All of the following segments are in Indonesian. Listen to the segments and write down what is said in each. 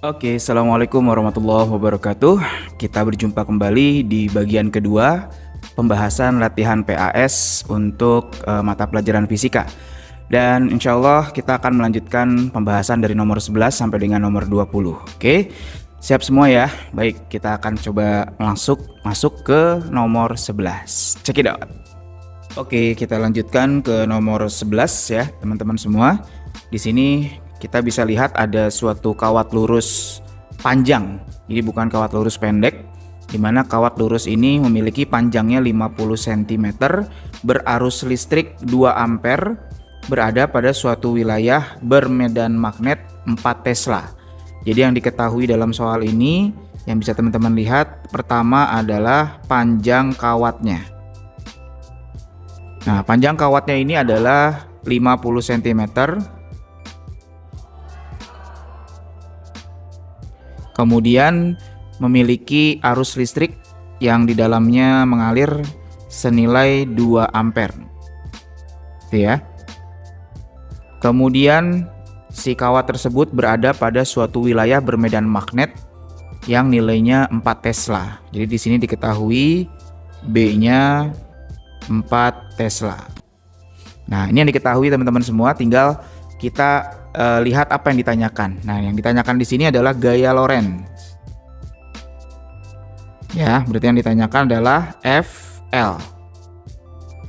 Oke, Assalamualaikum warahmatullahi wabarakatuh. Kita berjumpa kembali di bagian kedua pembahasan latihan PAS untuk mata pelajaran fisika. Dan insya Allah kita akan melanjutkan pembahasan dari nomor 11 sampai dengan nomor 20. Oke, siap semua ya? Baik, kita akan coba masuk ke nomor 11. Check it out. Oke, kita lanjutkan ke nomor 11 ya, teman-teman semua. Di sini kita bisa lihat ada suatu kawat lurus panjang. Jadi bukan kawat lurus pendek, di mana kawat lurus ini memiliki panjangnya 50 cm, berarus listrik 2 ampere, berada pada suatu wilayah bermedan magnet 4 Tesla. Jadi yang diketahui dalam soal ini yang bisa teman-teman lihat, pertama adalah panjang kawatnya. Nah, panjang kawatnya ini adalah 50 cm. Kemudian memiliki arus listrik yang di dalamnya mengalir senilai 2 ampere. Itu ya. Kemudian si kawat tersebut berada pada suatu wilayah bermedan magnet yang nilainya 4 Tesla. Jadi di sini diketahui B-nya 4 Tesla. Nah, ini yang diketahui teman-teman semua, tinggal kita lihat apa yang ditanyakan. Nah, yang ditanyakan di sini adalah gaya Lorentz. Ya, berarti yang ditanyakan adalah FL.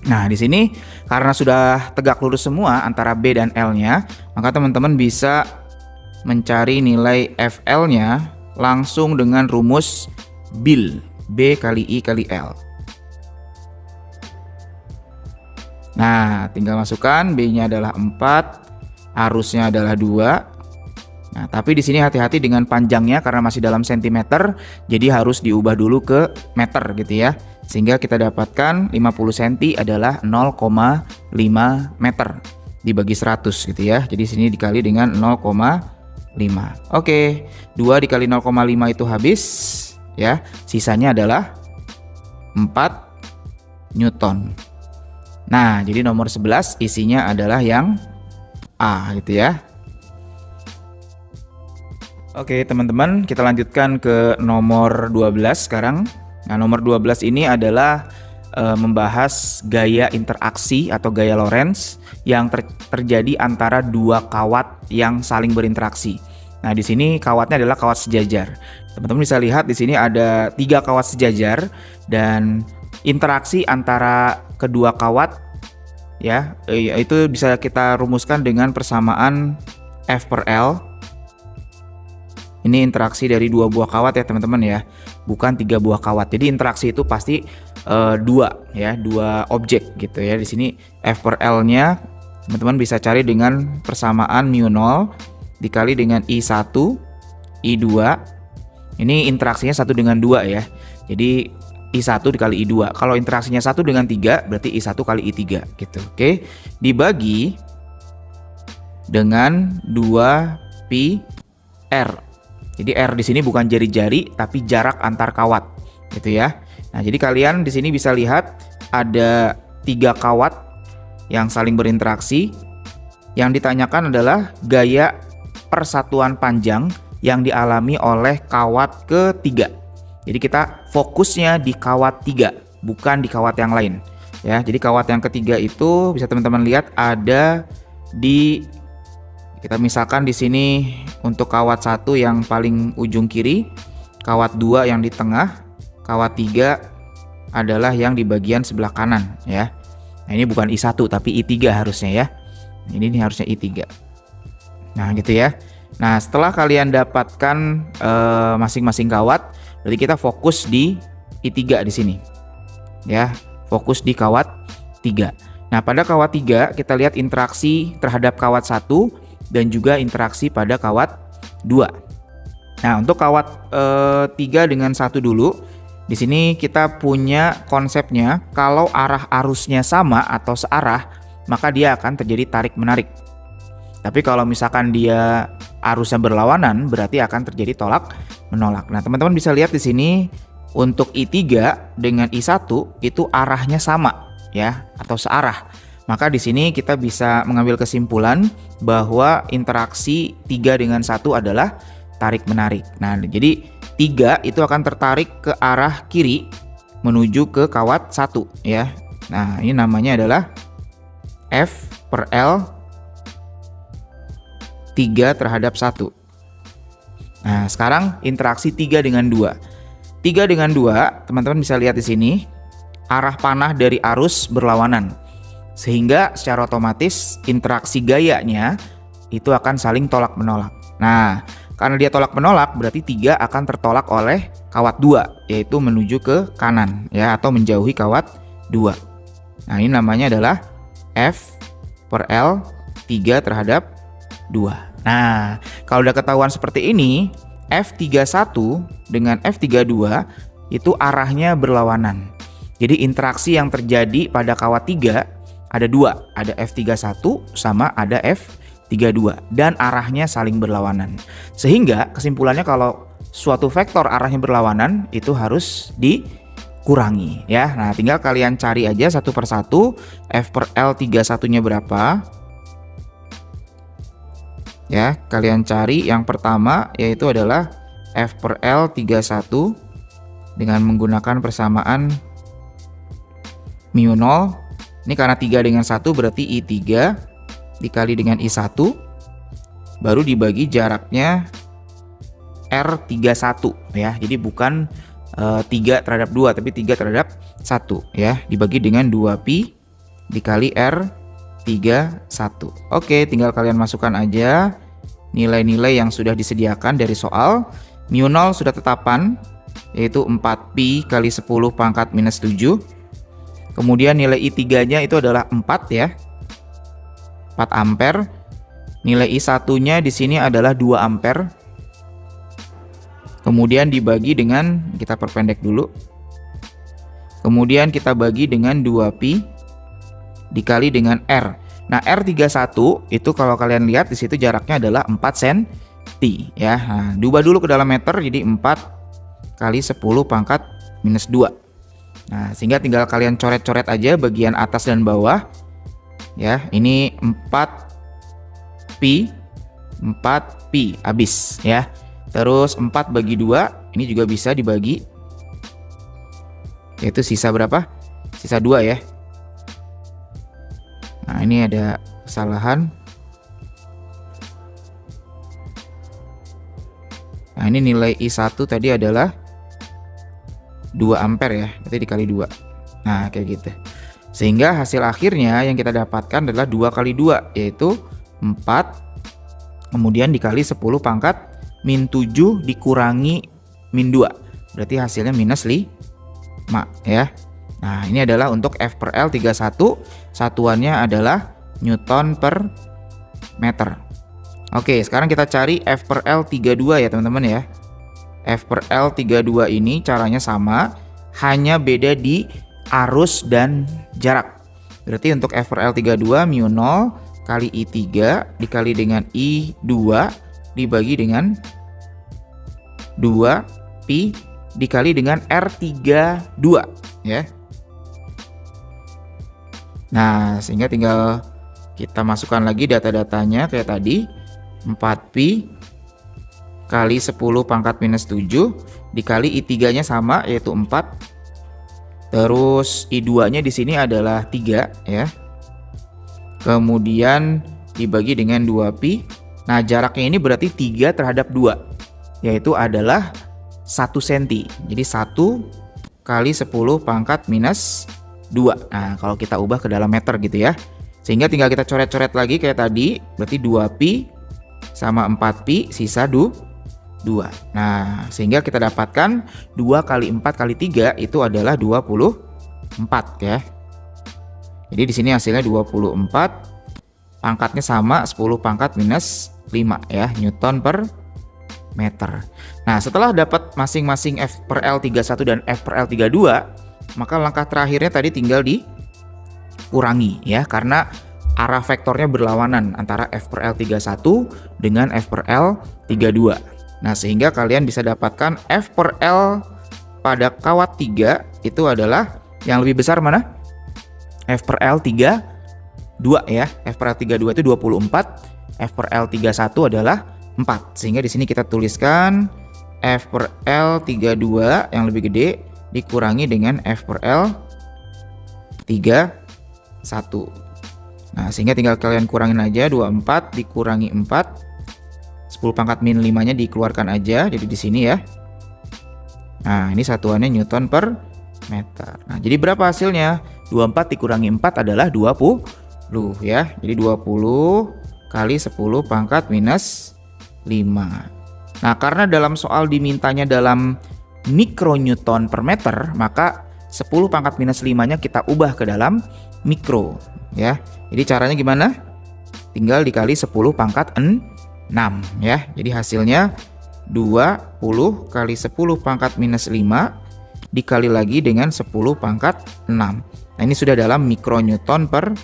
Nah, di sini karena sudah tegak lurus semua antara B dan L-nya, maka teman-teman bisa mencari nilai FL-nya langsung dengan rumus BIL, B kali I kali L. Nah, tinggal masukkan, B-nya adalah 4, arusnya adalah 2. Nah, tapi di sini hati-hati dengan panjangnya karena masih dalam sentimeter, jadi harus diubah dulu ke meter gitu ya. Sehingga kita dapatkan 50 cm adalah 0,5 meter dibagi 100 gitu ya. Jadi sini dikali dengan 0,5. Oke, 2 dikali 0,5 itu habis ya. Sisanya adalah 4 Newton. Nah, jadi nomor 11 isinya adalah yang A gitu ya. Oke teman-teman, kita lanjutkan ke nomor 12 sekarang. Nah, nomor 12 ini adalah membahas gaya interaksi atau gaya Lorentz yang terjadi antara dua kawat yang saling berinteraksi. Nah, di sini kawatnya adalah kawat sejajar. Teman-teman bisa lihat di sini ada 3 kawat sejajar dan interaksi antara kedua kawat ya, itu bisa kita rumuskan dengan persamaan F per L. Ini interaksi dari 2 buah kawat ya teman-teman ya, bukan 3 buah kawat. Jadi interaksi itu pasti 2 ya, 2 objek gitu ya. Di sini F per L-nya teman-teman bisa cari dengan persamaan μ0 dikali dengan I1, I2. Ini interaksinya 1 dengan 2 ya. Jadi I1 dikali I2. Kalau interaksinya 1 dengan 3 berarti I1 kali I3 gitu. Oke. Dibagi dengan 2 pi R. Jadi R di sini bukan jari-jari tapi jarak antar kawat gitu ya. Nah, jadi kalian di sini bisa lihat ada 3 kawat yang saling berinteraksi. Yang ditanyakan adalah gaya persatuan panjang yang dialami oleh kawat ketiga. Jadi kita fokusnya di kawat 3, bukan di kawat yang lain. Ya, jadi kawat yang ketiga itu bisa teman-teman lihat ada di, kita misalkan di sini untuk kawat 1 yang paling ujung kiri, kawat 2 yang di tengah, kawat 3 adalah yang di bagian sebelah kanan ya. Nah, ini bukan I1 tapi I3 harusnya ya. Ini harusnya I3. Nah, gitu ya. Nah, setelah kalian dapatkan masing-masing kawat, berarti kita fokus di I3 di sini. Ya, fokus di kawat 3. Nah, pada kawat 3 kita lihat interaksi terhadap kawat 1 dan juga interaksi pada kawat 2. Nah, untuk kawat 3 dengan 1 dulu. Di sini kita punya konsepnya, kalau arah arusnya sama atau searah, maka dia akan terjadi tarik-menarik. Tapi kalau misalkan dia arusnya berlawanan, berarti akan terjadi tolak-menolak. Nah, teman-teman bisa lihat di sini untuk I3 dengan I1 itu arahnya sama ya, atau searah. Maka di sini kita bisa mengambil kesimpulan bahwa interaksi 3 dengan 1 adalah tarik-menarik. Nah, jadi 3 itu akan tertarik ke arah kiri menuju ke kawat 1 ya. Nah, ini namanya adalah F per L 3 terhadap 1. Nah, sekarang interaksi 3 dengan 2. 3 dengan 2, teman-teman bisa lihat di sini, arah panah dari arus berlawanan. Sehingga secara otomatis interaksi gayanya itu akan saling tolak-menolak. Nah, karena dia tolak-menolak, berarti 3 akan tertolak oleh kawat 2, yaitu menuju ke kanan ya, atau menjauhi kawat 2. Nah, ini namanya adalah F per L 3 terhadap 2. Nah, kalau udah ketahuan seperti ini, F31 dengan F32 itu arahnya berlawanan. Jadi interaksi yang terjadi pada kawat 3 ada 2, ada F31 sama ada F32 dan arahnya saling berlawanan. Sehingga kesimpulannya kalau suatu vektor arahnya berlawanan itu harus dikurangi ya. Nah, tinggal kalian cari aja satu persatu F per L31-nya berapa. Ya, kalian cari yang pertama yaitu adalah F per L31 dengan menggunakan persamaan mu 0. Ini karena 3 dengan 1 berarti I3 dikali dengan I1 baru dibagi jaraknya R31 ya. Jadi bukan 3 terhadap 2 tapi 3 terhadap 1 ya, dibagi dengan 2pi dikali R31. Oke, tinggal kalian masukkan aja nilai-nilai yang sudah disediakan dari soal. Mu 0 sudah tetapan yaitu 4pi kali 10 pangkat minus 7. Kemudian nilai I3-nya itu adalah 4 ya. 4 ampere. Nilai I1-nya di sini adalah 2 ampere. Kemudian dibagi dengan, kita perpendek dulu. Kemudian kita bagi dengan 2pi dikali dengan R. Nah, R31 itu kalau kalian lihat di situ jaraknya adalah 4 cm ya. Nah, diubah dulu ke dalam meter jadi 4 kali 10 pangkat minus 2. Nah, sehingga tinggal kalian coret-coret aja bagian atas dan bawah. Ya, ini 4pi habis ya. Terus 4 bagi 2, ini juga bisa dibagi. Yaitu sisa berapa? Sisa 2 ya. Nah, ini ada kesalahan. Nah, ini nilai I1 tadi adalah 2 ampere ya, berarti dikali 2. Nah, kayak gitu. Sehingga hasil akhirnya yang kita dapatkan adalah 2 kali 2, yaitu 4, kemudian dikali 10 pangkat min 7 dikurangi min 2. Berarti hasilnya minus 5 ya. Nah, ini adalah untuk F per L31, satuannya adalah Newton per meter. Oke, sekarang kita cari F per L32 ya teman-teman ya. F per L32 ini caranya sama, hanya beda di arus dan jarak. Berarti untuk F per L32 mu 0 kali I3 dikali dengan I2 dibagi dengan 2pi dikali dengan R32 ya. Nah, sehingga tinggal kita masukkan lagi data-datanya kayak tadi. 4pi kali 10 pangkat minus 7 dikali I3-nya sama yaitu 4. Terus I2-nya di sini adalah 3 ya. Kemudian dibagi dengan 2pi. Nah, jaraknya ini berarti 3 terhadap 2 yaitu adalah 1 cm. Jadi 1 kali 10 pangkat minus 2. Nah, kalau kita ubah ke dalam meter gitu ya. Sehingga tinggal kita coret-coret lagi kayak tadi. Berarti 2pi sama 4pi sisa 2. Nah, sehingga kita dapatkan 2 kali 4 kali 3 itu adalah 24 ya. Jadi di sini hasilnya 24. Pangkatnya sama 10 pangkat minus 5 ya, Newton per meter. Nah, setelah dapat masing-masing F per L31 dan F per L32, maka langkah terakhirnya tadi tinggal dikurangi ya, karena arah vektornya berlawanan antara F per L31 dengan F per L32. Nah, sehingga kalian bisa dapatkan F per L pada kawat 3 itu adalah yang lebih besar mana? F per L32 ya. F per L32 itu 24, F per L31 adalah 4. Sehingga di sini kita tuliskan F per L 32 yang lebih gede dikurangi dengan F per L 31. Nah, sehingga tinggal kalian kurangin aja, 24 dikurangi 4, 10 pangkat min 5-nya dikeluarkan aja, jadi di sini ya. Nah, ini satuannya Newton per meter. Nah, jadi berapa hasilnya? 24 dikurangi 4 adalah 20 ya. Jadi 20 kali 10 pangkat minus 5. Nah, karena dalam soal dimintanya dalam mikronewton per meter, maka 10 pangkat minus 5-nya kita ubah ke dalam mikro ya. Jadi caranya gimana? Tinggal dikali 10 pangkat 6 ya. Jadi hasilnya 20 kali 10 pangkat minus 5 dikali lagi dengan 10 pangkat 6. Nah, ini sudah dalam mikronewton per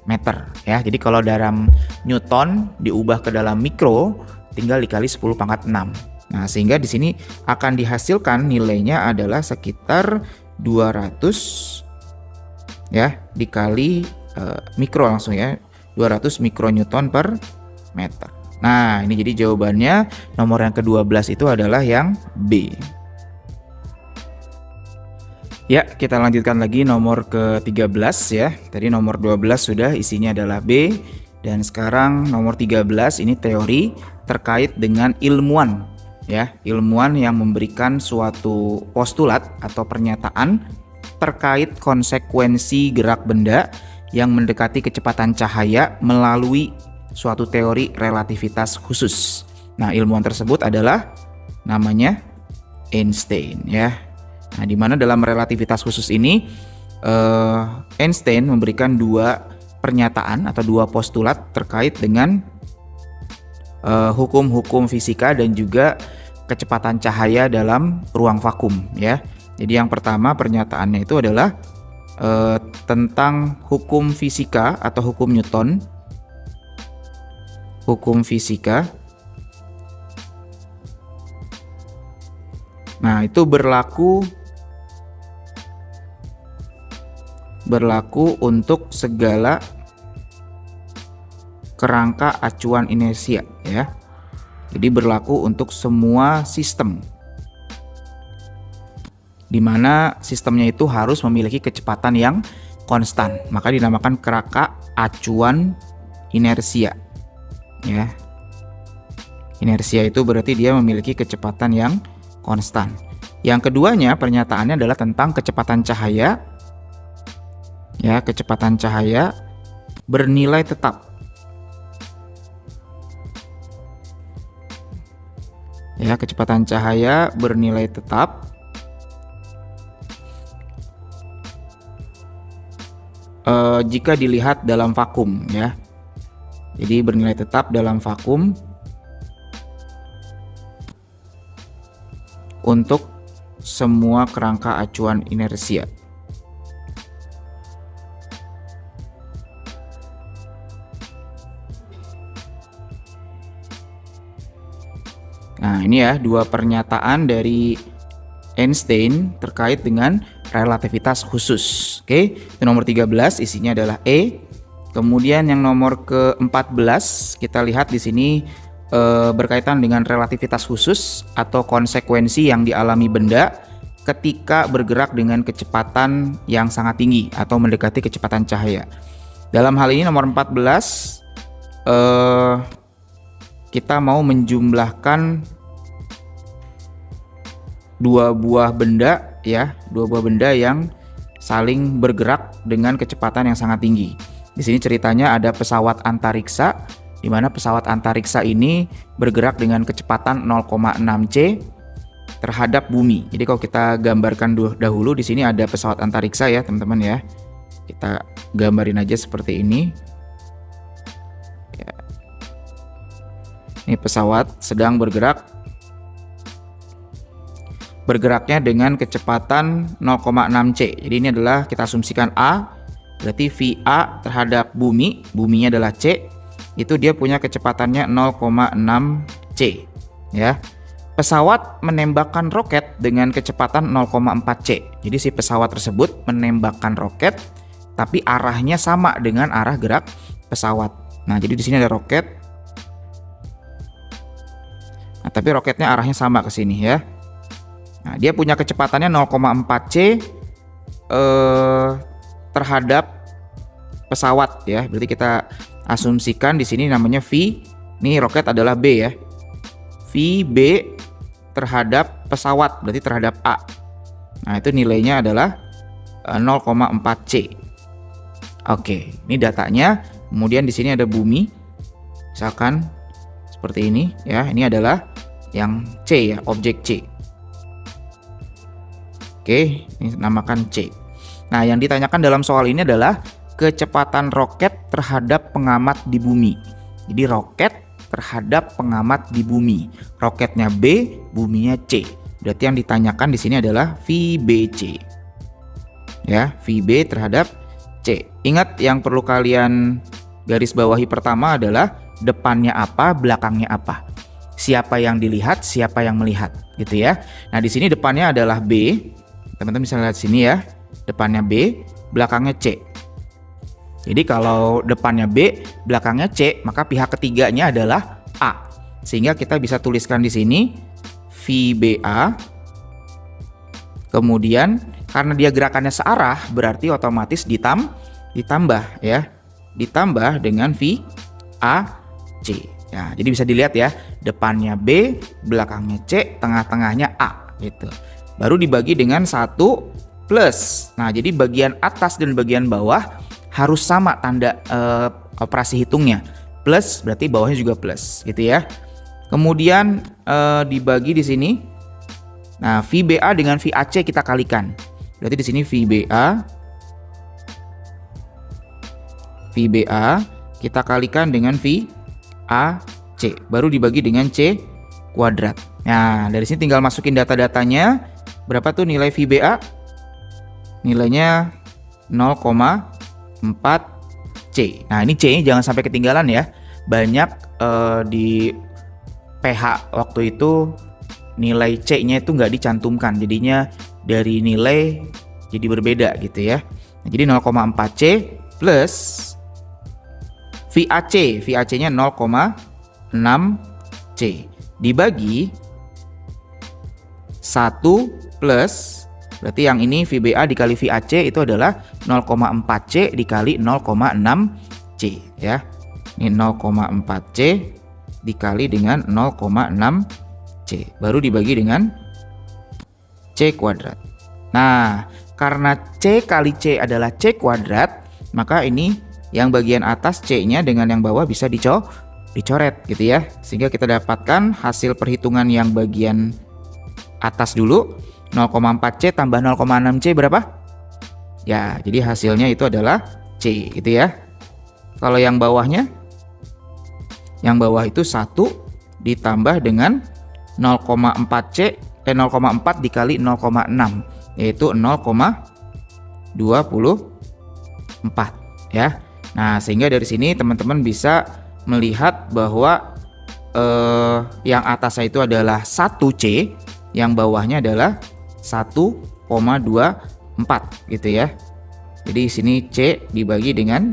meter ya. Jadi kalau dalam newton diubah ke dalam mikro tinggal dikali 10 pangkat 6. Nah, sehingga di sini akan dihasilkan nilainya adalah sekitar 200 ya dikali mikro langsung ya. 200 mikronewton per meter. Nah, ini jadi jawabannya nomor yang ke-12 itu adalah yang B. Ya, kita lanjutkan lagi nomor ke-13 ya. Tadi nomor 12 sudah isinya adalah B. Dan sekarang nomor 13 ini teori terkait dengan ilmuwan ya. Ilmuwan yang memberikan suatu postulat atau pernyataan terkait konsekuensi gerak benda yang mendekati kecepatan cahaya melalui suatu teori relativitas khusus. Nah, ilmuwan tersebut adalah namanya Einstein ya. Nah, di mana dalam relativitas khusus ini Einstein memberikan dua pernyataan atau dua postulat terkait dengan hukum-hukum fisika dan juga kecepatan cahaya dalam ruang vakum ya. Jadi yang pertama pernyataannya itu adalah tentang hukum fisika atau hukum Newton. Hukum fisika. Nah, itu berlaku untuk segala kerangka acuan inersia ya. Jadi berlaku untuk semua sistem, di mana sistemnya itu harus memiliki kecepatan yang konstan, maka dinamakan kerangka acuan inersia ya. Inersia itu berarti dia memiliki kecepatan yang konstan. Yang keduanya pernyataannya adalah tentang kecepatan cahaya ya. Kecepatan cahaya bernilai tetap ya. Kecepatan cahaya bernilai tetap jika dilihat dalam vakum ya. Jadi bernilai tetap dalam vakum untuk semua kerangka acuan inersia. Nah, ini ya dua pernyataan dari Einstein terkait dengan relativitas khusus. Oke, itu nomor 13 isinya adalah E. Kemudian yang nomor ke-14 kita lihat di sini berkaitan dengan relativitas khusus atau konsekuensi yang dialami benda ketika bergerak dengan kecepatan yang sangat tinggi atau mendekati kecepatan cahaya. Dalam hal ini nomor 14 kita mau menjumlahkan dua buah benda ya, dua buah benda yang saling bergerak dengan kecepatan yang sangat tinggi. Di sini ceritanya ada pesawat antariksa, di mana pesawat antariksa ini bergerak dengan kecepatan 0,6 c terhadap bumi. Jadi kalau kita gambarkan dahulu di sini ada pesawat antariksa ya teman-teman ya. Kita gambarin aja seperti ini. Ya. Ini pesawat sedang bergeraknya dengan kecepatan 0,6 c. Jadi ini adalah kita asumsikan A, berarti VA terhadap buminya adalah C, itu dia punya kecepatannya 0,6 c ya. Pesawat menembakkan roket dengan kecepatan 0,4 c. Jadi si pesawat tersebut menembakkan roket tapi arahnya sama dengan arah gerak pesawat. Nah, jadi di sini ada roket tapi roketnya arahnya sama ke sini ya. Nah, dia punya kecepatannya 0,4 C terhadap pesawat ya. Berarti kita asumsikan di sini namanya V. Ini roket adalah B ya. V B terhadap pesawat, berarti terhadap A. Nah, itu nilainya adalah 0,4 C. Oke, ini datanya. Kemudian di sini ada bumi. Misalkan seperti ini ya. Ini adalah yang C ya, objek C. Oke, ini namakan C. Nah, yang ditanyakan dalam soal ini adalah kecepatan roket terhadap pengamat di bumi. Jadi roket terhadap pengamat di bumi. Roketnya B, buminya C. Berarti yang ditanyakan di sini adalah VBC. Ya, VB terhadap C. Ingat yang perlu kalian garis bawahi pertama adalah depannya apa, belakangnya apa. Siapa yang dilihat, siapa yang melihat, gitu ya. Nah, di sini depannya adalah B. Teman-teman bisa lihat sini ya. Depannya B, belakangnya C. Jadi kalau depannya B, belakangnya C, maka pihak ketiganya adalah A. Sehingga kita bisa tuliskan di sini VBA. Kemudian karena dia gerakannya searah, berarti otomatis ditambah ya. Ditambah dengan VAC. Ya, jadi bisa dilihat ya, depannya B, belakangnya C, tengah-tengahnya A gitu. Baru dibagi dengan 1 plus. Nah, jadi bagian atas dan bagian bawah harus sama tanda operasi hitungnya. Plus berarti bawahnya juga plus, gitu ya. Kemudian dibagi di sini. Nah, VBA dengan VAC kita kalikan. Berarti di sini VBA kita kalikan dengan VAC. Baru dibagi dengan C kuadrat. Nah, dari sini tinggal masukin data-datanya. Berapa tuh nilai VBA? Nilainya 0,4 C. Nah, ini C jangan sampai ketinggalan ya. Banyak di PH waktu itu nilai C-nya itu nggak dicantumkan. Jadinya dari nilai jadi berbeda gitu ya. Nah, jadi 0,4 C plus VAC. VAC-nya 0,6 C. Dibagi 1 plus, berarti yang ini VBA dikali VAC itu adalah 0,4 C dikali 0,6 C ya. Ini 0,4 C dikali dengan 0,6 C. Baru dibagi dengan C kuadrat. Nah, karena C kali C adalah C kuadrat, maka ini yang bagian atas C-nya dengan yang bawah bisa dicoret gitu ya. Sehingga kita dapatkan hasil perhitungan yang bagian atas dulu. 0,4 C tambah 0,6 C berapa? Ya, jadi hasilnya itu adalah C gitu ya. Kalau yang bawahnya, yang bawah itu 1 ditambah dengan 0,4 C 0,4 dikali 0,6 yaitu 0,24 ya. Nah, sehingga dari sini teman-teman bisa melihat bahwa yang atasnya itu adalah 1 C, yang bawahnya adalah 1,24 gitu ya. Jadi di sini C dibagi dengan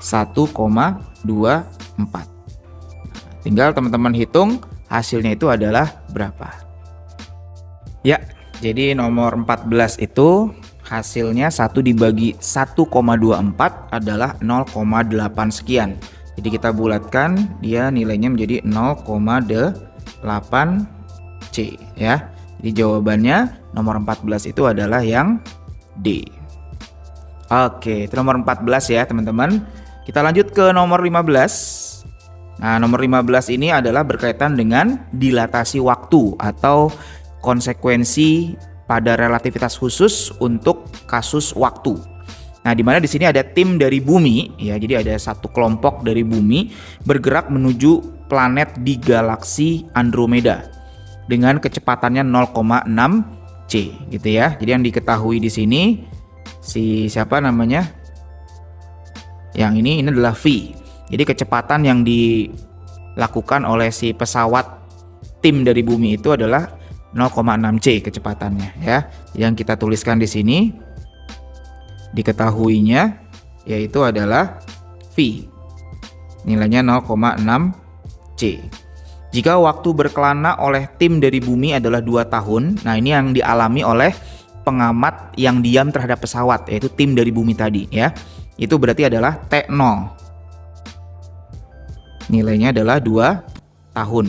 1,24. Tinggal teman-teman hitung hasilnya itu adalah berapa. Ya, jadi nomor 14 itu hasilnya 1 dibagi 1,24 adalah 0,8 sekian. Jadi kita bulatkan, dia nilainya menjadi 0,8 C ya. Jadi jawabannya nomor 14 itu adalah yang D. Oke, itu nomor 14 ya teman-teman. Kita lanjut ke nomor 15. Nah, nomor 15 ini adalah berkaitan dengan dilatasi waktu atau konsekuensi pada relativitas khusus untuk kasus waktu. Nah, di mana di sini ada tim dari bumi ya. Jadi ada satu kelompok dari bumi bergerak menuju planet di galaksi Andromeda dengan kecepatannya 0,6 C gitu ya. Jadi yang diketahui di sini siapa namanya? Yang ini adalah V. Jadi kecepatan yang dilakukan oleh si pesawat tim dari bumi itu adalah 0,6 C kecepatannya ya. Yang kita tuliskan di sini diketahuinya yaitu adalah V. Nilainya 0,6 C. Jika waktu berkelana oleh tim dari bumi adalah 2 tahun, nah ini yang dialami oleh pengamat yang diam terhadap pesawat, yaitu tim dari bumi tadi ya. Itu berarti adalah T0. Nilainya adalah 2 tahun.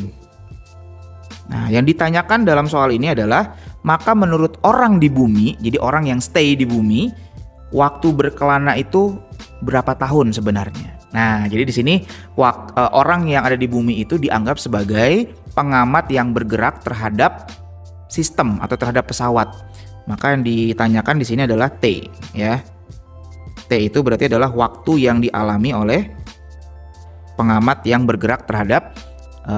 Nah, yang ditanyakan dalam soal ini adalah, maka menurut orang di bumi, jadi orang yang stay di bumi, waktu berkelana itu berapa tahun sebenarnya? Nah, jadi di sini orang yang ada di bumi itu dianggap sebagai pengamat yang bergerak terhadap sistem atau terhadap pesawat. Maka yang ditanyakan di sini adalah T, ya. T itu berarti adalah waktu yang dialami oleh pengamat yang bergerak terhadap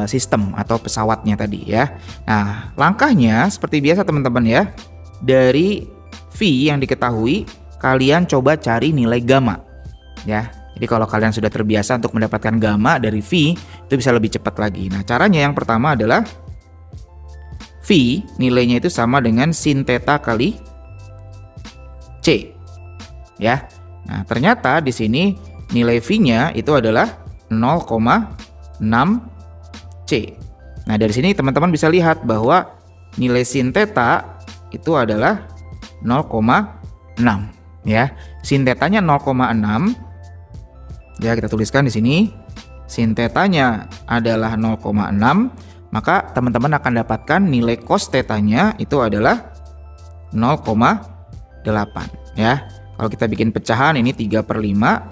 sistem atau pesawatnya tadi ya. Nah, langkahnya seperti biasa teman-teman ya. Dari V yang diketahui, kalian coba cari nilai gamma ya. Jadi kalau kalian sudah terbiasa untuk mendapatkan gamma dari V, itu bisa lebih cepat lagi. Nah, caranya yang pertama adalah V nilainya itu sama dengan sin theta kali C. Ya. Nah, ternyata di sini nilai V-nya itu adalah 0,6 C. Nah, dari sini teman-teman bisa lihat bahwa nilai sin theta itu adalah 0,6 ya. Sin theta-nya 0,6. Ya, kita tuliskan di sini. Sin theta-nya adalah 0,6, maka teman-teman akan dapatkan nilai cos theta-nya itu adalah 0,8 ya. Kalau kita bikin pecahan ini 3/5.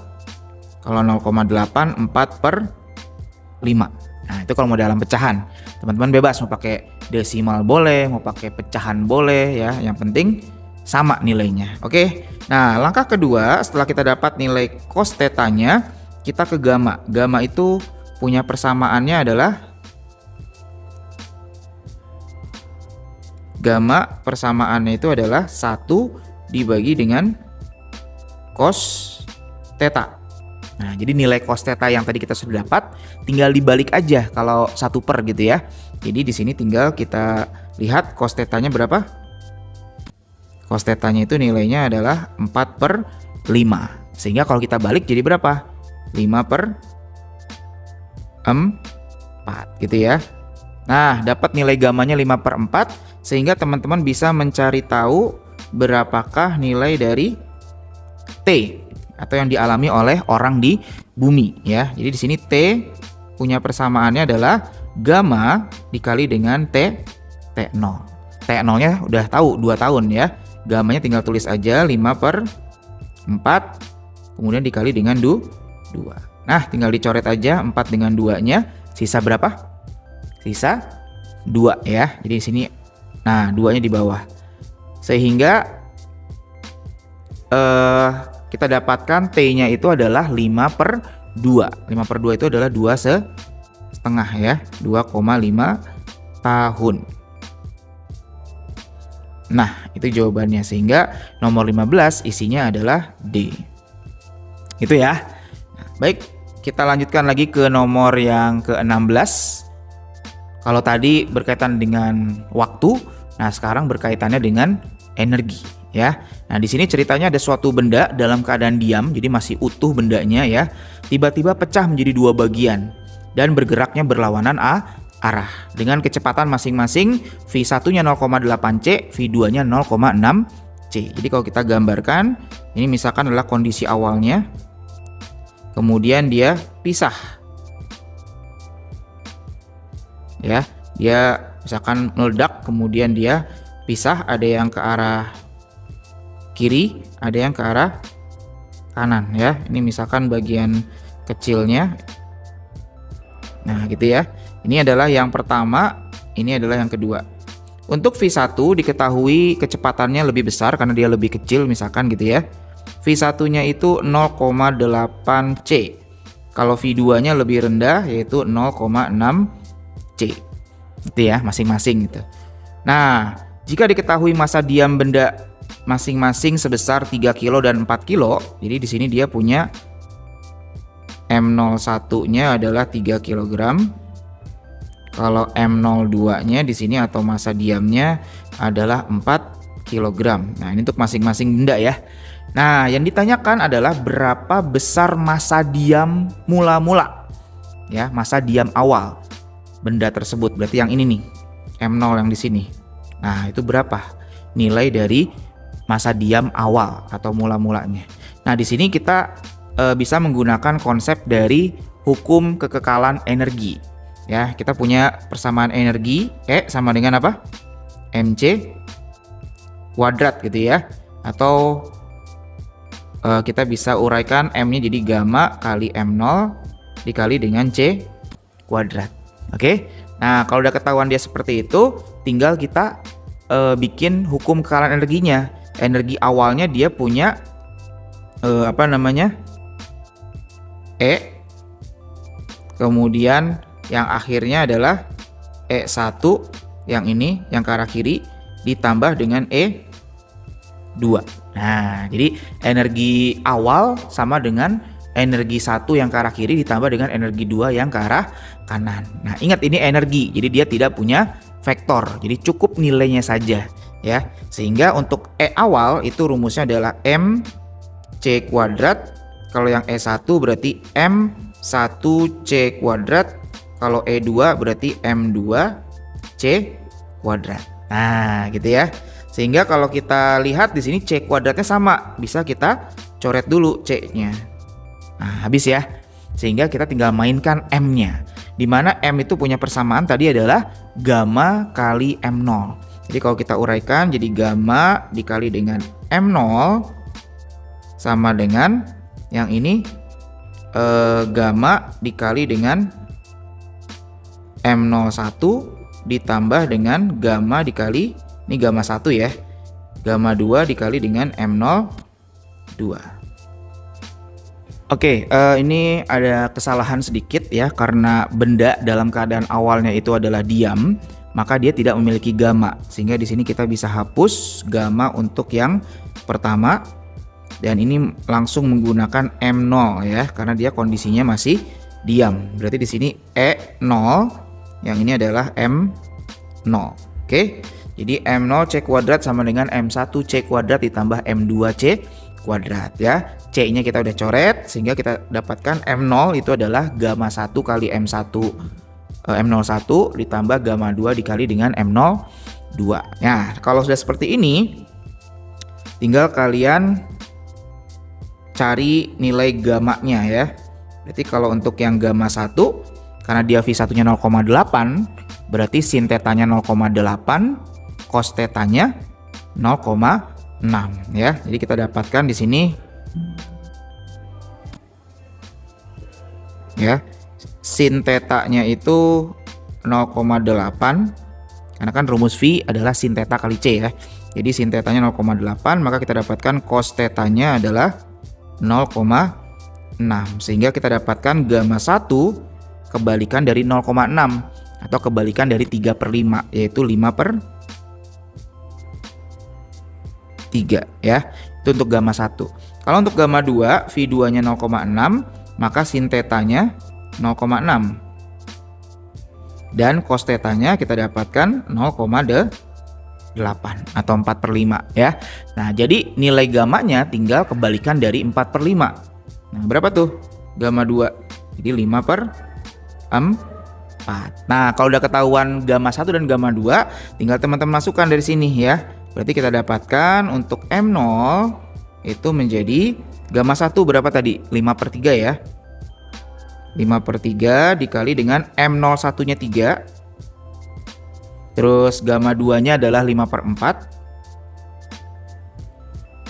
Kalau 0,8 4/5. Nah, itu kalau mau dalam pecahan. Teman-teman bebas mau pakai desimal boleh, mau pakai pecahan boleh ya. Yang penting sama nilainya. Oke. Nah, langkah kedua setelah kita dapat nilai cos theta-nya, kita ke gamma. Gamma itu punya persamaannya adalah gamma persamaannya itu adalah 1 dibagi dengan cos theta. Nah, jadi nilai cos theta yang tadi kita sudah dapat tinggal dibalik aja kalau 1/, gitu ya. Jadi di sini tinggal kita lihat cos theta-nya berapa? Cos theta-nya itu nilainya adalah 4/5. Sehingga kalau kita balik jadi berapa? 5/4 gitu ya. Nah, dapat nilai gamanya 5/4 sehingga teman-teman bisa mencari tahu berapakah nilai dari T atau yang dialami oleh orang di bumi ya. Jadi di sini T punya persamaannya adalah gamma dikali dengan T0. T0-nya udah tahu 2 tahun ya. Gammanya tinggal tulis aja 5/4 kemudian dikali dengan 2. Nah, tinggal dicoret aja 4 dengan 2-nya, sisa berapa? Sisa 2 ya. Jadi di sini nah 2-nya di bawah. Sehingga kita dapatkan T-nya itu adalah 5/2. 5/2 itu adalah 2,5 ya. 2,5 tahun. Nah, itu jawabannya. Sehingga nomor 15 isinya adalah D. Itu ya. Nah, baik, kita lanjutkan lagi ke nomor yang ke-16. Kalau tadi berkaitan dengan waktu, nah sekarang berkaitannya dengan energi ya. Nah, di sini ceritanya ada suatu benda dalam keadaan diam, jadi masih utuh bendanya ya. Tiba-tiba pecah menjadi 2 bagian dan bergeraknya berlawanan arah dengan kecepatan masing-masing. V1-nya 0,8 C, V2-nya 0,6 C. Jadi kalau kita gambarkan, ini misalkan adalah kondisi awalnya. Kemudian dia pisah. Ya, dia misalkan meledak, kemudian dia pisah, ada yang ke arah kiri, ada yang ke arah kanan ya. Ini misalkan bagian kecilnya. Nah, gitu ya. Ini adalah yang pertama, ini adalah yang kedua. Untuk V1 diketahui kecepatannya lebih besar karena dia lebih kecil misalkan gitu ya. V1-nya itu 0,8 C. Kalau V2-nya lebih rendah yaitu 0,6 C. Gitu ya, masing-masing gitu. Nah, jika diketahui massa diam benda masing-masing sebesar 3 kilo dan 4 kilo, jadi di sini dia punya M01-nya adalah 3 kg. Kalau M02-nya di sini atau massa diamnya adalah 4 kg. Nah, ini untuk masing-masing benda ya. Nah, yang ditanyakan adalah berapa besar massa diam mula-mula. Ya, massa diam awal. benda tersebut. Berarti yang ini nih, M0 yang di sini. Nah, itu berapa? Nilai dari masa diam awal atau mula-mulanya. Nah, di sini kita bisa menggunakan konsep dari hukum kekekalan energi. Ya, kita punya persamaan energi E sama dengan apa? MC kuadrat gitu ya. Atau kita bisa uraikan M-nya jadi gamma kali M0 dikali dengan C kuadrat. Oke. Nah, kalau udah ketahuan dia seperti itu, tinggal kita bikin hukum kekekalan energinya. Energi awalnya dia punya E. Kemudian yang akhirnya adalah E1 yang ini yang ke arah kiri ditambah dengan E2. Nah, jadi energi awal sama dengan energi 1 yang ke arah kiri ditambah dengan energi 2 yang ke arah kanan. Nah, ingat ini energi, jadi dia tidak punya vektor, jadi cukup nilainya saja ya. Sehingga untuk E awal itu rumusnya adalah MC kuadrat. Kalau yang E1 berarti M1C kuadrat. Kalau E2 berarti M2C kuadrat. Nah, gitu ya. Sehingga kalau kita lihat di sini C kuadratnya sama, bisa kita coret dulu C-nya. Nah, habis ya. Sehingga kita tinggal mainkan M-nya. Di mana M itu punya persamaan tadi adalah gamma kali M0. Jadi kalau kita uraikan jadi gamma dikali dengan M0 sama dengan yang ini gamma dikali dengan M01 ditambah dengan gamma dikali, ini gamma 1 ya, gamma 2 dikali dengan M02. Oke, ini ada kesalahan sedikit ya, karena benda dalam keadaan awalnya itu adalah diam, maka dia tidak memiliki gamma. Sehingga di sini kita bisa hapus gamma untuk yang pertama, dan ini langsung menggunakan M0 ya, karena dia kondisinya masih diam. Berarti di sini E0, yang ini adalah M0. Oke. Jadi M0 C kuadrat sama dengan M1 C kuadrat ditambah M2 C kuadrat ya. C-nya kita udah coret sehingga kita dapatkan M0 itu adalah gamma 1 kali M01 M01 ditambah gamma 2 dikali dengan M02. Nah, kalau sudah seperti ini tinggal kalian cari nilai gammanya ya. Berarti kalau untuk yang gamma 1 karena dia V1-nya 0,8 berarti sin tetanya 0,8, cos tetanya 0,6 ya. Jadi kita dapatkan di sini ya, sin tetanya itu 0,8 karena kan rumus V adalah sin teta kali C ya. Jadi sin tetanya 0,8, maka kita dapatkan cos tetanya adalah 0,6 sehingga kita dapatkan gamma 1 kebalikan dari 0,6 atau kebalikan dari 3/5 yaitu 5/3 ya. Itu untuk gamma 1. Kalau untuk gamma 2 V2 nya 0,6 maka sin tetanya 0,6 dan cos tetanya kita dapatkan 0,8 atau 4/5 ya. Nah, jadi nilai gammanya tinggal kebalikan dari 4/5. Nah, berapa tuh gamma 2? Jadi 5/4. Nah, kalau udah ketahuan gamma 1 dan gamma 2, tinggal teman-teman masukkan dari sini ya. Berarti kita dapatkan untuk M0 itu menjadi gamma 1 berapa tadi? 5/3 ya. 5/3 dikali dengan M01 nya 3. Terus gamma 2 nya adalah 5/4.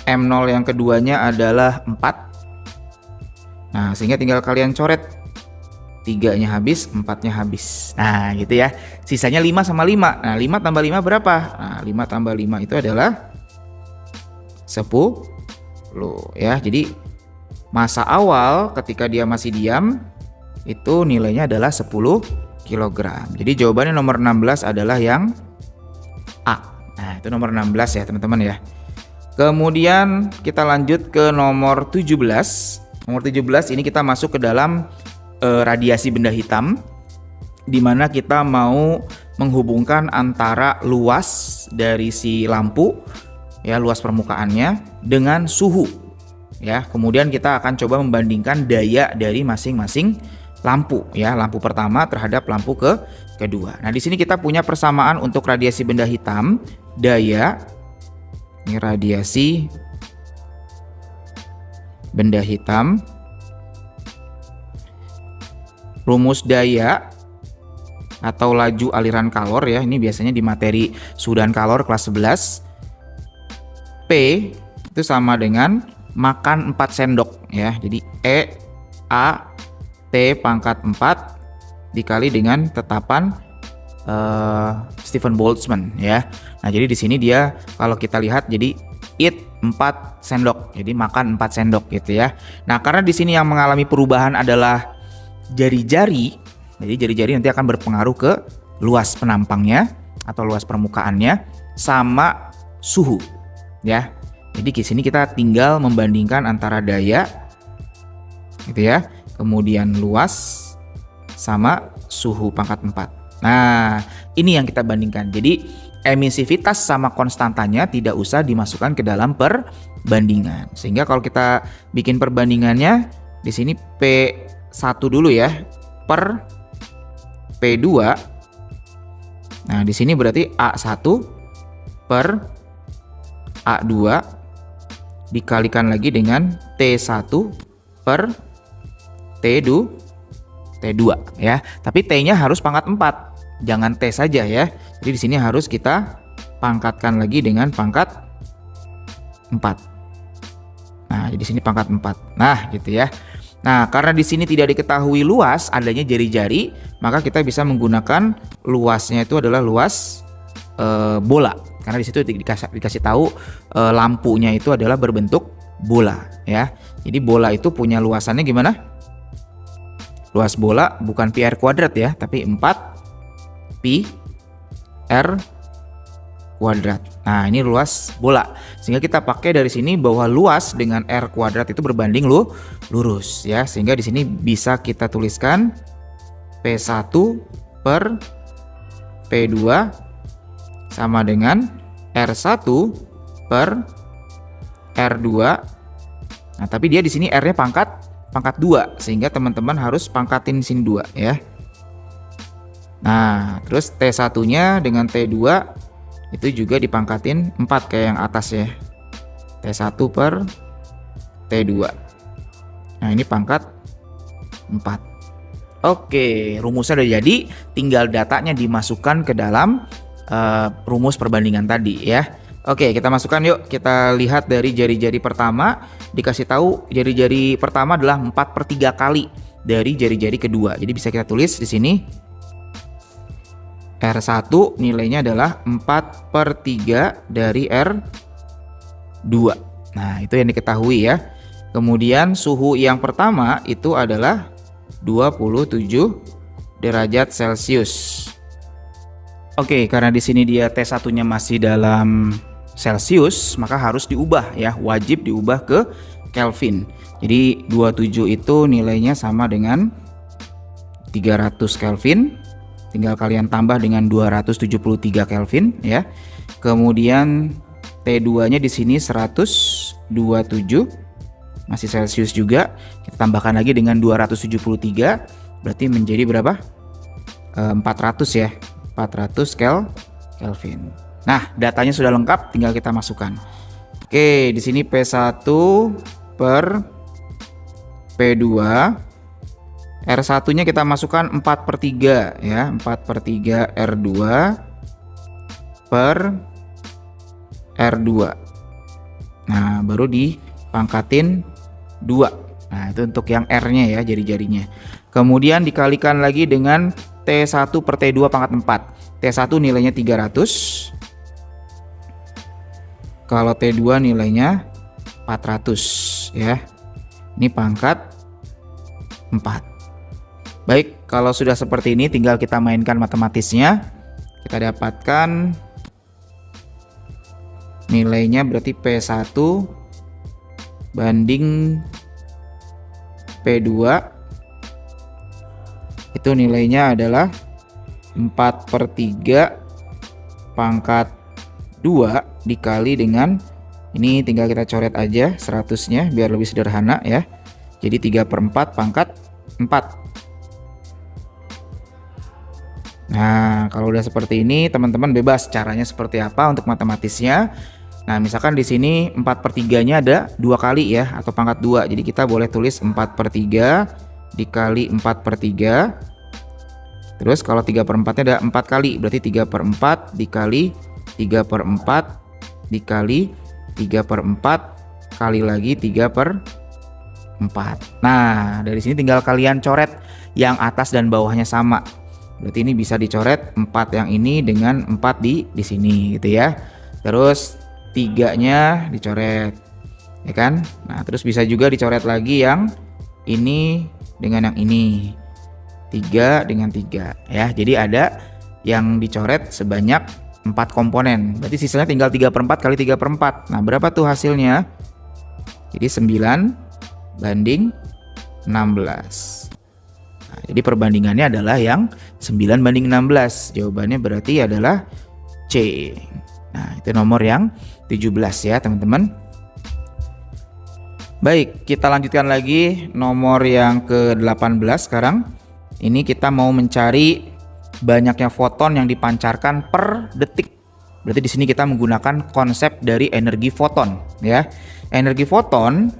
M0 yang keduanya adalah 4. Nah, sehingga tinggal kalian coret, 3-nya habis, 4-nya habis. Nah, gitu ya. Sisanya 5 sama 5. Nah, 5 tambah 5 berapa? Nah, 5 tambah 5 itu adalah 10 ya. Jadi masa awal ketika dia masih diam itu nilainya adalah 10 kg. Jadi jawabannya nomor 16 adalah yang A. Nah, itu nomor 16 ya, teman-teman ya. Kemudian kita lanjut ke nomor 17. Nomor 17 ini kita masuk ke dalam radiasi benda hitam, di mana kita mau menghubungkan antara luas dari si lampu ya, luas permukaannya dengan suhu ya. Kemudian kita akan coba membandingkan daya dari masing-masing lampu ya, lampu pertama terhadap lampu kedua. Nah, di sini kita punya persamaan untuk radiasi benda hitam, daya. Ini radiasi benda hitam. Rumus daya atau laju aliran kalor ya, ini biasanya di materi sudan kalor kelas 11. P itu sama dengan makan 4 sendok ya. Jadi E A T pangkat 4 dikali dengan tetapan Stephen Boltzmann ya. Nah, jadi di sini dia kalau kita lihat jadi eat 4 sendok. Jadi makan 4 sendok gitu ya. Nah, karena di sini yang mengalami perubahan adalah jari-jari. Jadi jari-jari nanti akan berpengaruh ke luas penampangnya atau luas permukaannya sama suhu ya. Jadi di sini kita tinggal membandingkan antara daya gitu ya. Kemudian luas sama suhu pangkat 4. Nah, ini yang kita bandingkan. Jadi emisivitas sama konstantanya tidak usah dimasukkan ke dalam perbandingan. Sehingga kalau kita bikin perbandingannya di sini P1 dulu ya per P2. Nah, di sini berarti A1 per A2 dikalikan lagi dengan T1 per T2 ya. Tapi T-nya harus pangkat 4. Jangan T saja ya. Jadi di sini harus kita pangkatkan lagi dengan pangkat 4. Nah, jadi di sini pangkat 4. Nah, gitu ya. Nah, karena di sini tidak diketahui luas adanya jari-jari, maka kita bisa menggunakan luasnya itu adalah luas bola. Karena di situ dikasih tahu lampunya itu adalah berbentuk bola ya. Jadi bola itu punya luasannya gimana? Luas bola bukan pi r kuadrat ya, tapi 4 pi r kuadrat. Nah, ini luas bola. Sehingga kita pakai dari sini bahwa luas dengan r kuadrat itu berbanding lurus ya. Sehingga di sini bisa kita tuliskan P1 per P2 sama dengan R1 per R2. Nah, tapi dia di sini R-nya pangkat 2 sehingga teman-teman harus pangkatin sini 2 ya. Nah, terus T1-nya dengan T2 itu juga dipangkatin 4 kayak yang atas ya. T1 per T2. Nah, ini pangkat 4. Oke, rumusnya udah jadi, tinggal datanya dimasukkan ke dalam rumus perbandingan tadi ya. Oke, kita masukkan yuk. Kita lihat dari jari-jari pertama. Dikasih tahu jari-jari pertama adalah 4/3 kali dari jari-jari kedua. Jadi bisa kita tulis di sini R1 nilainya adalah 4/3 dari R2. Nah, itu yang diketahui ya. Kemudian suhu yang pertama itu adalah 27 derajat Celcius. Oke, karena di sini dia T1-nya masih dalam Celcius, maka harus diubah ya, wajib diubah ke Kelvin. Jadi 27 itu nilainya sama dengan 300 Kelvin. Tinggal kalian tambah dengan 273 Kelvin ya. Kemudian T2-nya di sini 127 masih Celcius juga. Kita tambahkan lagi dengan 273 berarti menjadi berapa? 400 ya. 400 Kelvin. Nah, datanya sudah lengkap, tinggal kita masukkan. Oke, di sini P1 per P2. R1-nya kita masukkan 4/3 ya, 4/3 R2 per R2. Nah, baru dipangkatin 2. Nah, itu untuk yang R-nya ya, jari-jarinya. Kemudian dikalikan lagi dengan T1 per T2 pangkat 4. T1 nilainya 300. Kalau T2 nilainya 400 ya. Ini pangkat 4. Baik, kalau sudah seperti ini tinggal kita mainkan matematisnya. Kita dapatkan nilainya berarti P1 banding P2 itu nilainya adalah 4/3 pangkat 2 dikali dengan, ini tinggal kita coret aja 100-nya biar lebih sederhana ya. Jadi 3/4 pangkat 4. Nah, kalau udah seperti ini, teman-teman bebas caranya seperti apa untuk matematisnya. Nah, misalkan di sini 4/3-nya ada 2 kali ya, atau pangkat 2. Jadi kita boleh tulis 4/3 dikali 4/3. Terus kalau 3/4-nya ada 4 kali, berarti 3/4 dikali 3/4 dikali 3/4 kali lagi 3/4. Nah, dari sini tinggal kalian coret yang atas dan bawahnya sama. Berarti ini bisa dicoret 4 yang ini dengan 4 di sini gitu ya. Terus 3-nya dicoret. Ya kan? Nah, terus bisa juga dicoret lagi yang ini dengan yang ini. 3 dengan 3 ya. Jadi ada yang dicoret sebanyak 4 komponen. Berarti sisanya tinggal 3/4 kali 3/4. Nah, berapa tuh hasilnya? Jadi 9 banding 16. Nah, jadi perbandingannya adalah yang 9 banding 16. Jawabannya berarti adalah C. Nah, itu nomor yang 17 ya, teman-teman. Baik, kita lanjutkan lagi nomor yang ke-18 sekarang. Ini kita mau mencari banyaknya foton yang dipancarkan per detik. Berarti di sini kita menggunakan konsep dari energi foton ya. Energi foton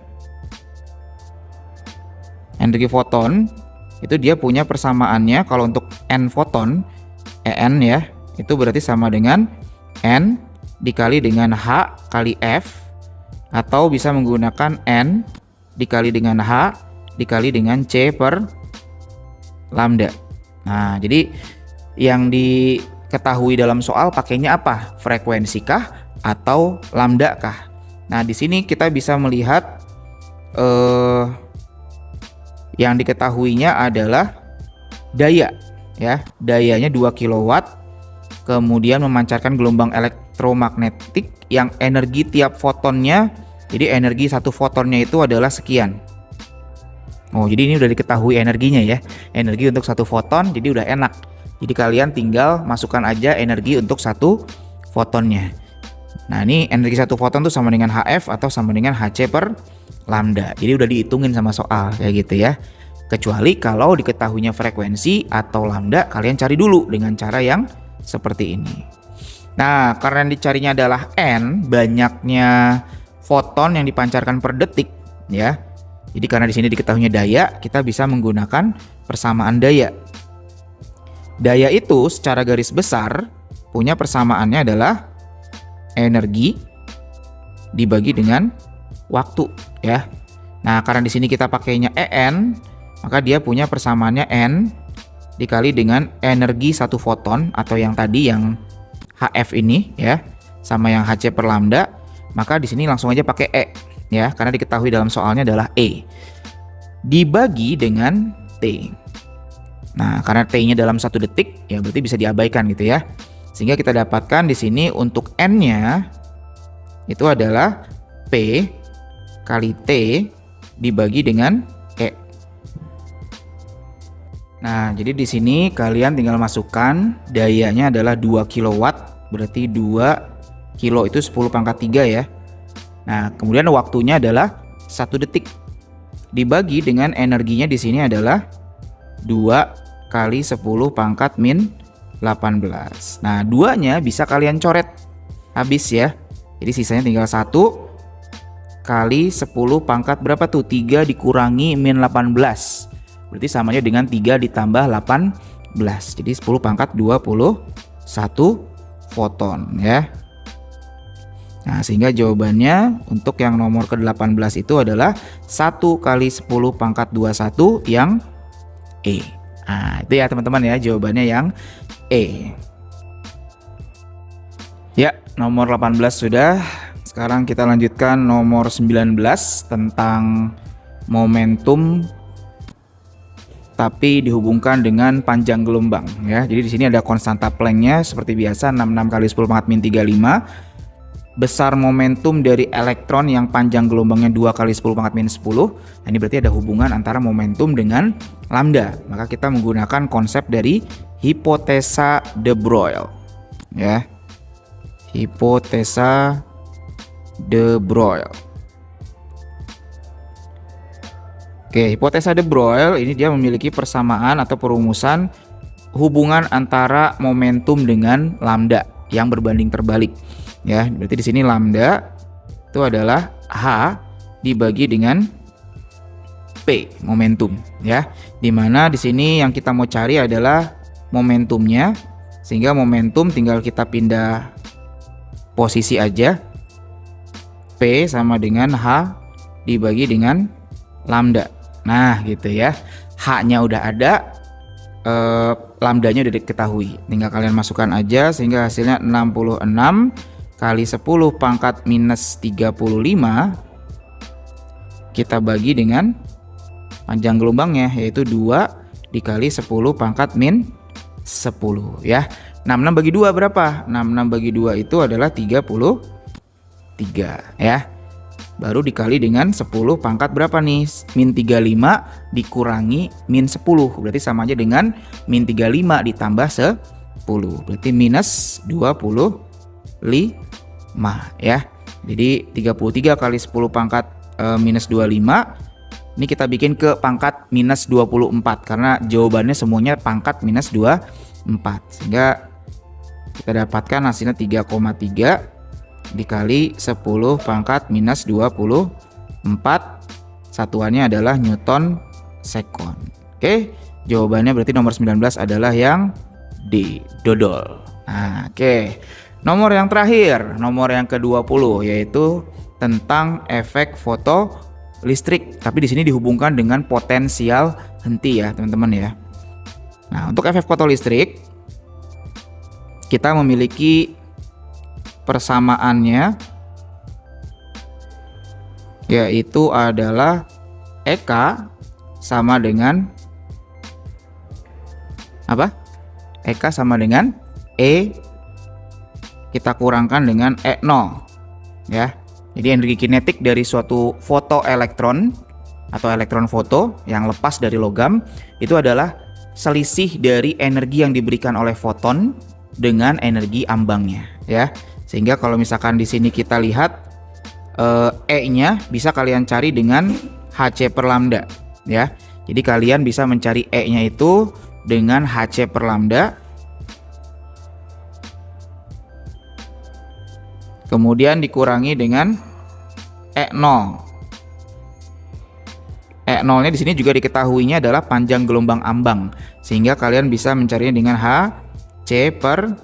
itu dia punya persamaannya. Kalau untuk n foton, En ya, itu berarti sama dengan N dikali dengan H kali F, atau bisa menggunakan N dikali dengan H dikali dengan C per lambda. Nah, jadi yang diketahui dalam soal pakainya apa? Frekuensi kah atau lambda kah? Nah, di sini kita bisa melihat yang diketahuinya adalah daya ya. Dayanya 2 kW, kemudian memancarkan gelombang elektromagnetik yang energi tiap fotonnya, jadi energi satu fotonnya itu adalah sekian. Oh, jadi ini udah diketahui energinya ya. Energi untuk satu foton, jadi udah enak. Jadi kalian tinggal masukkan aja energi untuk satu fotonnya. Nah, ini energi satu foton tuh sama dengan HF atau sama dengan HC per lambda. Jadi udah dihitungin sama soal kayak gitu ya. Kecuali kalau diketahuinya frekuensi atau lambda, kalian cari dulu dengan cara yang seperti ini. Nah, karena yang dicarinya adalah N, banyaknya foton yang dipancarkan per detik ya. Jadi karena di sini diketahuinya daya, kita bisa menggunakan persamaan daya. Daya itu secara garis besar punya persamaannya adalah energi dibagi dengan waktu ya. Nah, karena di sini kita pakainya En, maka dia punya persamaannya N dikali dengan energi satu foton, atau yang tadi yang HF ini ya, sama yang HC per lambda. Maka di sini langsung aja pakai E ya, karena diketahui dalam soalnya adalah E dibagi dengan T. Nah, karena T-nya dalam 1 detik ya, berarti bisa diabaikan gitu ya. Sehingga kita dapatkan di sini untuk N-nya itu adalah P kali T dibagi dengan E. Nah, jadi di sini kalian tinggal masukkan dayanya adalah 2 kW, berarti 2 kilo itu 10⁻³ ya. Nah, kemudian waktunya adalah 1 detik. Dibagi dengan energinya di sini adalah 2 kali 10⁻⁻18. Nah, 2-nya bisa kalian coret habis ya. Jadi sisanya tinggal 1 kali 10 pangkat berapa tuh? 3 dikurangi min 18. Berarti samanya dengan 3 ditambah 18. Jadi 10⁻21 foton ya. Nah, sehingga jawabannya untuk yang nomor ke-18 itu adalah 1 kali 10⁻21 yang E. Nah, itu ya teman-teman ya, jawabannya yang E. Ya, nomor 18 sudah. Sekarang kita lanjutkan nomor 19 tentang momentum tapi dihubungkan dengan panjang gelombang ya. Jadi di sini ada konstanta Planck-nya seperti biasa 66 kali 10⁻⁻35. Besar momentum dari elektron yang panjang gelombangnya 2 kali 10⁻⁻10. Nah, ini berarti ada hubungan antara momentum dengan lambda. Maka kita menggunakan konsep dari hipotesa de Broglie ya. Hipotesa de Broglie. Oke, hipotesa de Broglie ini dia memiliki persamaan atau perumusan hubungan antara momentum dengan lambda yang berbanding terbalik. Ya, berarti di sini lambda itu adalah H dibagi dengan P, momentum, ya. Dimana di sini yang kita mau cari adalah momentumnya, sehingga momentum tinggal kita pindah posisi aja. P sama dengan H dibagi dengan lambda. Nah, gitu ya. H-nya udah ada, lambdanya udah diketahui. Tinggal kalian masukkan aja sehingga hasilnya 66 kali 10 pangkat minus 35 kita bagi dengan panjang gelombangnya, yaitu 2 dikali 10 pangkat min 10 ya. 66 bagi 2 berapa? 66 bagi 2 itu adalah 33 ya. Baru dikali dengan 10 pangkat berapa nih? Min 35 dikurangi min 10. Berarti sama aja dengan min 35 ditambah 10. Berarti minus 25 ya. Jadi 33 kali 10 pangkat minus 25. Ini kita bikin ke pangkat minus 24 karena jawabannya semuanya pangkat minus 24. Sehingga kita dapatkan hasilnya 3,3 dikali 10 pangkat minus 24. Satuannya adalah Newton second. Oke, jawabannya berarti nomor 19 adalah yang D, dodol. Nah, oke. Nomor yang terakhir, nomor yang ke-20, yaitu tentang efek foto listrik, tapi di sini dihubungkan dengan potensial henti ya, teman-teman ya. Nah, untuk efek foto listrik kita memiliki persamaannya, yaitu adalah EK sama dengan apa? EK sama dengan E kita kurangkan dengan E0 ya. Jadi energi kinetik dari suatu foto elektron atau elektron foto yang lepas dari logam itu adalah selisih dari energi yang diberikan oleh foton dengan energi ambangnya ya. Sehingga kalau misalkan di sini kita lihat E-nya bisa kalian cari dengan Hc per lambda ya. Jadi kalian bisa mencari E-nya itu dengan Hc per lambda. Kemudian dikurangi dengan E0. E0-nya di sini juga diketahuinya adalah panjang gelombang ambang, sehingga kalian bisa mencarinya dengan Hc per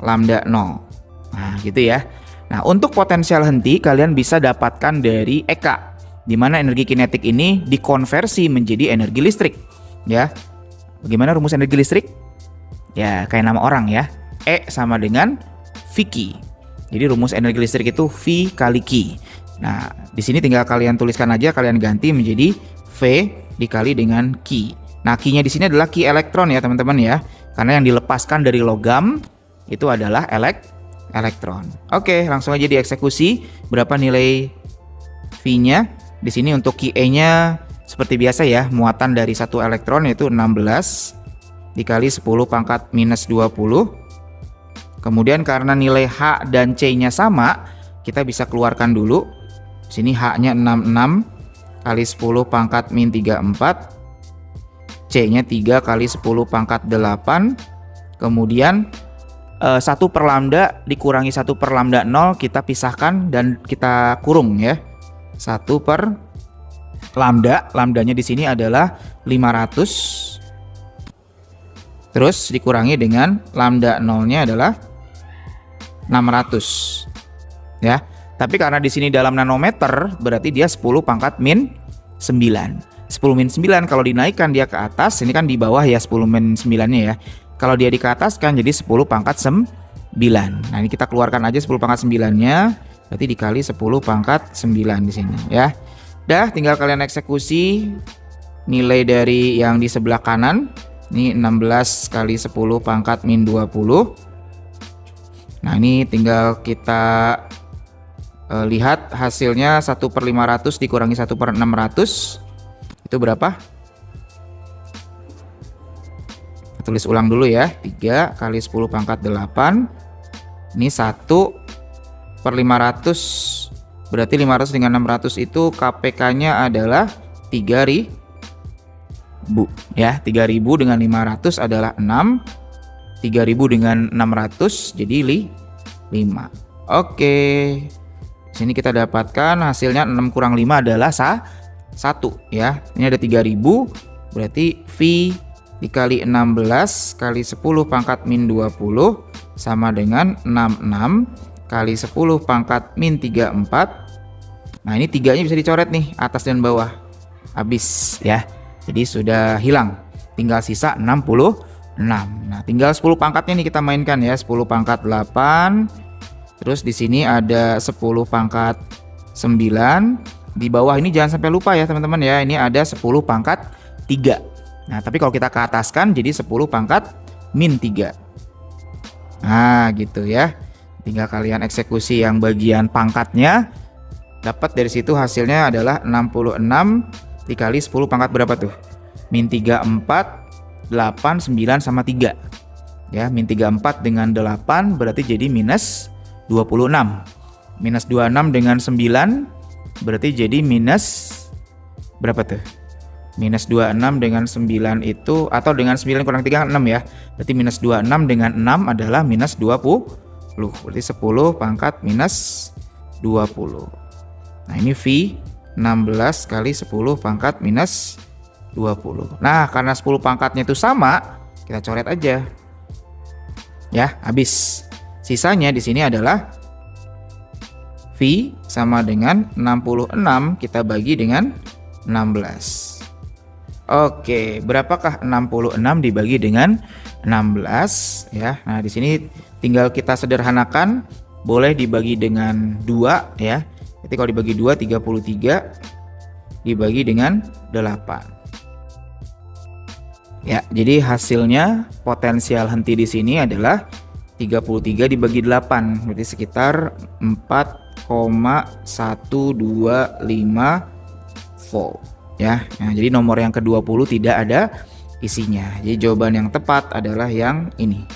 lambda 0. Nah, gitu ya. Nah, untuk potensial henti kalian bisa dapatkan dari EK, di mana energi kinetik ini dikonversi menjadi energi listrik, ya. Bagaimana rumus energi listrik? Ya, kayak nama orang ya. E sama dengan Vq. Jadi rumus energi listrik itu V kali Q. Nah, di sini tinggal kalian tuliskan aja, kalian ganti menjadi V dikali dengan Q. Nah, Q-nya di sini adalah Q elektron ya, teman-teman ya. Karena yang dilepaskan dari logam itu adalah elektron. Oke, langsung aja dieksekusi. Berapa nilai V-nya? Di sini untuk Qa-nya seperti biasa ya, muatan dari satu elektron yaitu 16 dikali 10 pangkat minus 20. Kemudian karena nilai H dan C-nya sama, kita bisa keluarkan dulu. Sini H-nya 66 kali 10 pangkat min 34. C-nya 3 kali 10 pangkat 8. Kemudian 1 per lambda dikurangi 1 per lambda 0 kita pisahkan dan kita kurung ya. 1 per lambda, lambdanya di sini adalah 500. Terus dikurangi dengan lambda 0-nya adalah 600 ya. Tapi karena di sini dalam nanometer berarti dia 10 pangkat min 9. 10 min 9 kalau dinaikkan dia ke atas, ini kan di bawah ya 10 min 9-nya ya. Kalau dia di ke atas kan jadi 10 pangkat 9. Nah, ini kita keluarkan aja 10 pangkat 9-nya, berarti dikali 10 pangkat 9 di sini ya. Dah, tinggal kalian eksekusi nilai dari yang di sebelah kanan. Ini 16 kali 10 pangkat min 20. Nah, ini tinggal kita lihat hasilnya 1 per 500 dikurangi 1 per 600. Itu berapa? Tulis ulang dulu ya. 3 kali 10 pangkat 8. Ini 1 per 500. Berarti 500 dengan 600 itu KPK-nya adalah 3000 ya. 3000 dengan 500 adalah 6. 3000 dengan 600 jadi 5. Oke. Sini kita dapatkan hasilnya 6 kurang 5 adalah 1 ya. Ini ada 3000, berarti V dikali 16 kali 10 pangkat min 20 sama dengan 66 kali 10 pangkat min 34. Nah, ini 3-nya bisa dicoret nih, atas dan bawah. Habis ya. Jadi sudah hilang. Tinggal sisa 66. Nah, tinggal 10 pangkatnya nih kita mainkan ya. 10 pangkat 8. Terus di sini ada 10 pangkat 9. Di bawah ini jangan sampai lupa ya teman-teman ya. Ini ada 10 pangkat 3. Nah, tapi kalau kita ke ataskan jadi 10 pangkat min 3. Nah, gitu ya. Tinggal kalian eksekusi yang bagian pangkatnya. Dapat dari situ hasilnya adalah 66 dikali 10 pangkat berapa tuh? Min 3, 4. 8, 9 sama 3 ya. Min 34 dengan 8 berarti jadi minus 26. Minus 26 dengan 9 berarti jadi minus berapa tuh? Minus 26 dengan 9 itu, atau dengan 9 kurang 3 6 ya. Berarti minus 26 dengan 6 adalah minus 20. Berarti 10 pangkat minus 20. Nah, ini V 16 kali 10 pangkat minus 20. Nah, karena 10 pangkatnya itu sama, kita coret aja. Ya, habis. Sisanya di sini adalah V sama dengan 66 kita bagi dengan 16. Oke, berapakah 66 dibagi dengan 16 ya. Nah, di sini tinggal kita sederhanakan, boleh dibagi dengan 2 ya. Jadi kalau dibagi 2 33 dibagi dengan 8. Ya, jadi hasilnya potensial henti di sini adalah 33 dibagi 8, berarti sekitar 4,125 volt ya. Nah, jadi nomor yang ke-20 tidak ada isinya. Jadi jawaban yang tepat adalah yang ini.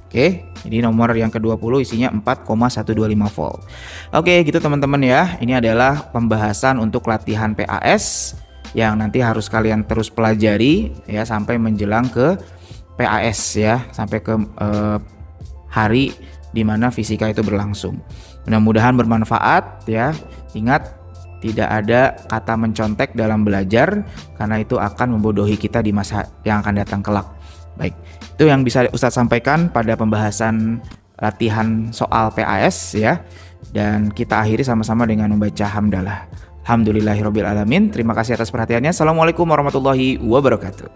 Oke, jadi nomor yang ke-20 isinya 4,125 volt. Oke, gitu teman-teman ya. Ini adalah pembahasan untuk latihan PAS yang nanti harus kalian terus pelajari ya sampai menjelang ke PAS ya, sampai ke hari dimana fisika itu berlangsung. Mudah-mudahan bermanfaat ya. Ingat, tidak ada kata mencontek dalam belajar karena itu akan membodohi kita di masa yang akan datang kelak. Baik, itu yang bisa Ustadz sampaikan pada pembahasan latihan soal PAS ya. Dan kita akhiri sama-sama dengan membaca hamdalah. Alhamdulillahirabbil alamin. Terima kasih atas perhatiannya. Assalamualaikum warahmatullahi wabarakatuh.